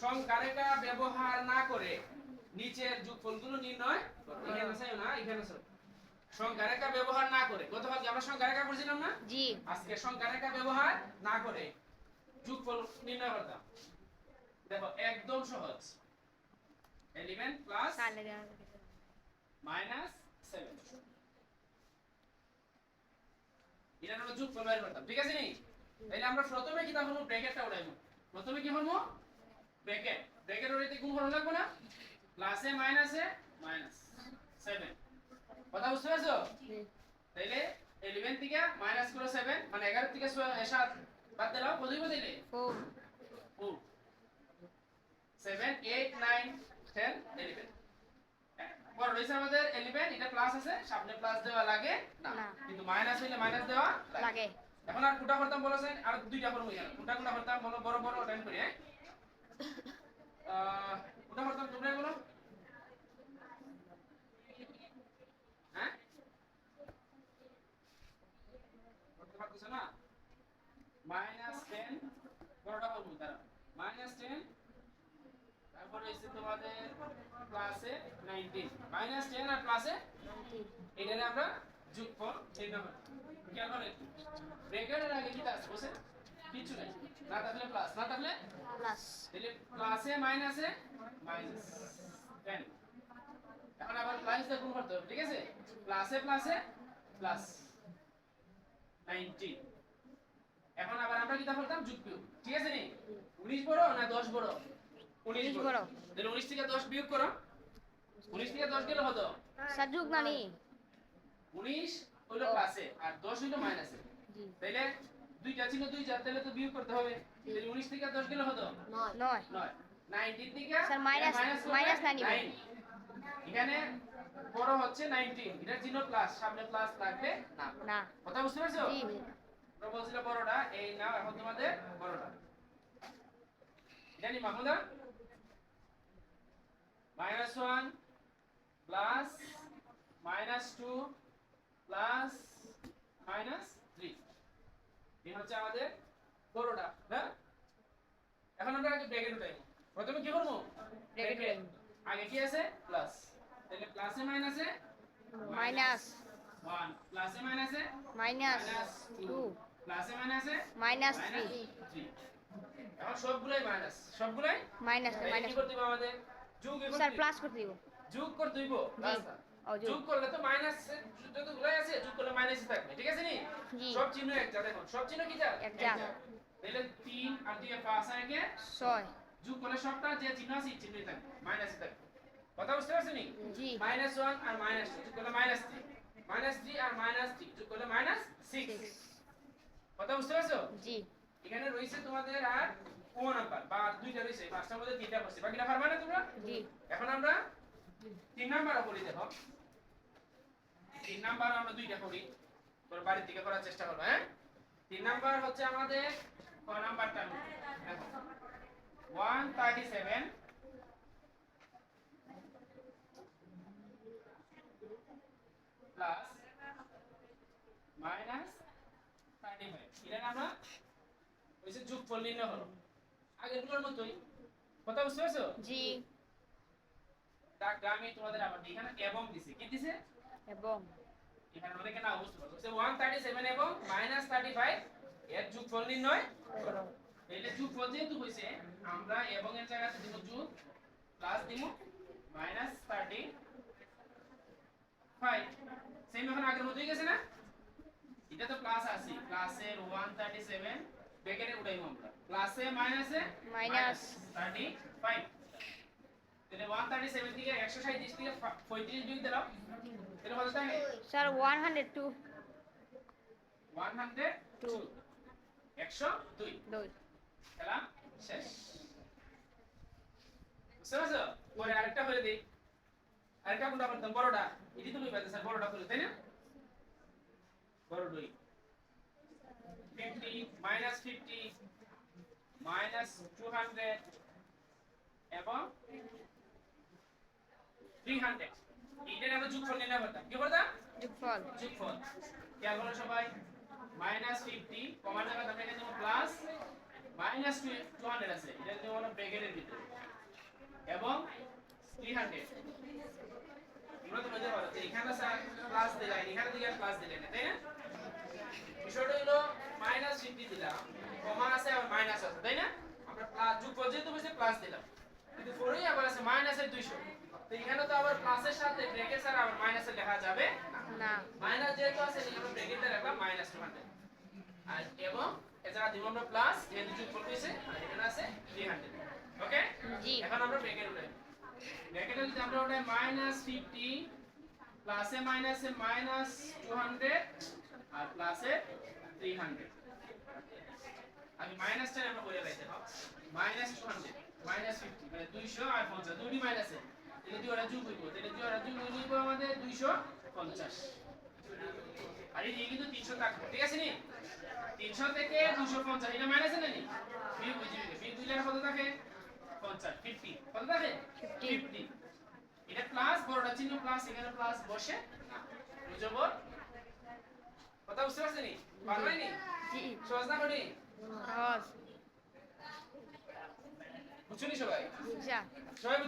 সংখ্যারেখা ব্যবহার না করে নিচের যোগফলগুলো নির্ণয় করো। এখানে আছে না, এখানে আছে। সংখ্যারেখা ব্যবহার না করে, গতকাল কি আমরা সংখ্যারেখা করছিলাম না? জি। আজকে সংখ্যারেখা ব্যবহার না করে যোগফল নির্ণয় করতাম। দেখো একদম সহজ। 11 প্লাস মাইনাস 7, এটা আমরা যোগফল বের করতাম, ঠিক আছে নি? তাহলে আমরা প্রথমে কি করব, ব্র্যাকেটটা উঠাইবো। প্রথমে কি করব, ব্র্যাকেট। ব্র্যাকেট উঠাইতে কোন ফর্মুলা লাগবে না? প্লাসে মাইনাসে মাইনাস 7। কথা বুঝতে পারছো? তাইলে 11 থেকে মাইনাস করো 7, মানে 11 থেকে 7 বাদ দিলাও, কত হইব তাইলে? 4। 7 8 9 10 11। বড় রয়েছে আমাদের 11, এটা প্লাস আছে, সামনে প্লাস দেওয়া লাগে না, কিন্তু মাইনাস হইলে মাইনাস দেওয়া লাগে। এখন আর কোটা করতাম বলেছেন, আর দুইটা করব এখানে। কোটা করতাম বলো, বড় বড় টাইম করি। হ্যাঁ, কোটা করতাম তোমরা বলো। হ্যাঁ, করতে পারতেছ না? -10 বড়টা করব, তারা -10, তারপর হইছে তোমাদের প্লাসে 19, -10 আর প্লাসে 19, এটারে আমরা যোগফল নির্ণয় করব। খেয়াল করেন, ব্র্যাকেটের আগে কি আছে বসে? কিছু নাই, না থাকলে প্লাস, না থাকলে প্লাস। তাহলে প্লাসে মাইনাসে মাইনাস 10। এখন আবার প্লাস দিয়ে গুণ করতে হবে, ঠিক আছে? প্লাসে প্লাসে প্লাস 19। এখন আবার আমরা কি করতাম, যোগ বিয়োগ, ঠিক আছে নি? 19 বড় না 10 বড়? 19 বড়। তাহলে 19 থেকে 10 বিয়োগ করো। 19 থেকে 10 গেলে কত? স্যার যোগ না নি? 19 হলো প্লাসে আর 10 হলো মাইনাসে। জি। তাহলে দুইটা ছিল, দুইটা, তাহলে তো বিয়োগ করতে হবে। তাহলে 19 থেকে 10 গেলে কত? 9। 19 থেকে স্যার মাইনাস না নিব। এখানে বড় হচ্ছে 19, এটার চিহ্ন প্লাস, সামনে প্লাস লাগবে না। না। কথা বুঝতে পারছো? জি। আমরা বলছিলাম বড়টা, এই নাও এখন তোমাদের বড়টা। জানি মাহমুদা, -1 প্লাস -2 প্লাস -3, এই হচ্ছে আমাদের বড়টা। হ্যাঁ, এখন আমরা আগে ব্র্যাকেট উঠাইবো। প্রথমে কি করব, ব্র্যাকেট আগে কি আছে, প্লাস। তাহলে প্লাসে মাইনাসে -1, প্লাসে মাইনাসে -2, প্লাসে মাইনাসে -3। এখন সবগুলাই মাইনাস, সবগুলাই মাইনাস। কি করতে হবে আমাদের? যোগ করতে হবে। স্যার প্লাস করতে দিব। যোগ করতে দিব, যোগ করলে তো মাইনাস যতগুলাই আছে, যোগ করলে মাইনাসই থাকবে, ঠিক আছে নি? সব চিহ্ন একটা, দেখো সব চিহ্ন কি যা একটা। তাহলে 3 আর 2 5 আর 1 6, যোগ করলে সবটা যে চিহ্ন আছে এই চিহ্নই থাকবে, মাইনাসই থাকবে। কথা বুঝতে পারছো নি? জি। -1 আর -2 যোগ করলে -3, -3 আর -3 যোগ করলে -6। কথা বুঝতে পারছো? জি। এখানে রইছে তোমাদের আর কোন নাম্বার বা দুইটা রইছে, পাঁচটার মধ্যে তিনটা করছে, বাকিটা পারবা না তোমরা? জি। এখন আমরা 3 নাম্বারও করি। দেখো 3 নাম্বার আমরা দুইটা করি, তোর বাড়ি থেকে করার চেষ্টা করব। হ্যাঁ, 3 নাম্বার হচ্ছে আমাদের কোন নাম্বারটা? দেখো 137 প্লাস -35, এটা আমরা হইছে যোগফল নির্ণয় করব, আগেরগুলোর মতই। কথা বুঝতে পারছো? জি। দাগটা আমি তোমাদের আবার এখানে এবং দিছি, কি দিছে? এবং। এখানে অনেকে না বুঝতে পারছো, 137 এবং -35 এর যোগফল নির্ণয় করো। তাহলে যোগফল যেহেতু হইছে, আমরা এবং এর জায়গাতে দিব যোগ, প্লাস দিব -35। সেম এখন আগের মতই গেছে না? এটা তো প্লাস আছে, প্লাসের 137 ব্র্যাকেটে উঠাইবো আমরা, প্লাসে মাইনাসে -35। তাহলে 137 থেকে 137 থেকে 35 বিয়োগ দাও, তাহলে কত থাকে? স্যার 102। 102 খেলা শেষ। বুঝতে পারছো? পরে আরেকটা করে দেই, আরেকটা কোনটা করতাম, বড়টা। এটি তুমি পাইতে স্যার বড়টা করে, তাই না? বড় 2 50 -50 -200 এবং 300, এইটা আমরা যোগফল নির্ণয় করতাম। কি করতাম? যোগফল। খেয়াল করো সবাই, -50 কমার জায়গায় আমরা এখানে দেব প্লাস মাইনাস 200 আছে এটা দেব হলো ব্র্যাকেটের ভিতরে এবং 300 তোমরা তো বুঝতে পারো যে এখানে স্যার প্লাস দিলাম এখানে দিকে প্লাস দিলেন তাই না বিষয়টা হলো মাইনাস 50 দিলাম কমা আছে আর মাইনাস আছে তাই না আমরা প্লাস যোগ পর্যন্ত বসে প্লাস দিলাম কিন্তু পরেই আবার আছে মাইনাসের 200 তো এখানে তো আবার প্লাসের সাথে ব্র্যাকেট ছাড়া আবার মাইনাসে লেখা যাবে না মাইনাস যেহেতু আছে এখানে ব্র্যাকেটে রাখলাম মাইনাস 200 আর এবং এছাড়া দিব আমরা প্লাস যেহেতু যোগ করতেছে আর এখানে আছে 300 ওকে জি এখন আমরা ব্র্যাকেট উঠাই ব্র্যাকেটে যদি আমরা উঠাই মাইনাস 50 প্লাসে মাইনাসে মাইনাস 200 আর প্লাসে 300 আমি মাইনাসটা আমরা বলে রাখতে হবে মাইনাস 200 মাইনাস 50 মানে 200 আর 50 দুটি মাইনাসে তাহলে দুই ওরা যোগ হইব তাহলে দুই ওরা যোগ হইব আমাদের 250 আর এই কিন্তু 300 থাকবে ঠিক আছে নি 300 থেকে 250 এটা মাইনাসে না নি বিয়োগ হয়ে যাবে বিয়োগ দিলে কত থাকে 50 50 কত থাকে 50 এটা প্লাস বড়টা চিহ্ন প্লাস এখানে প্লাস বসে বুঝবো কথা বুঝতে পারছেন নি পারবেন নি জি সহজ না করি সহজ বুঝছনি সবাই যা সবাই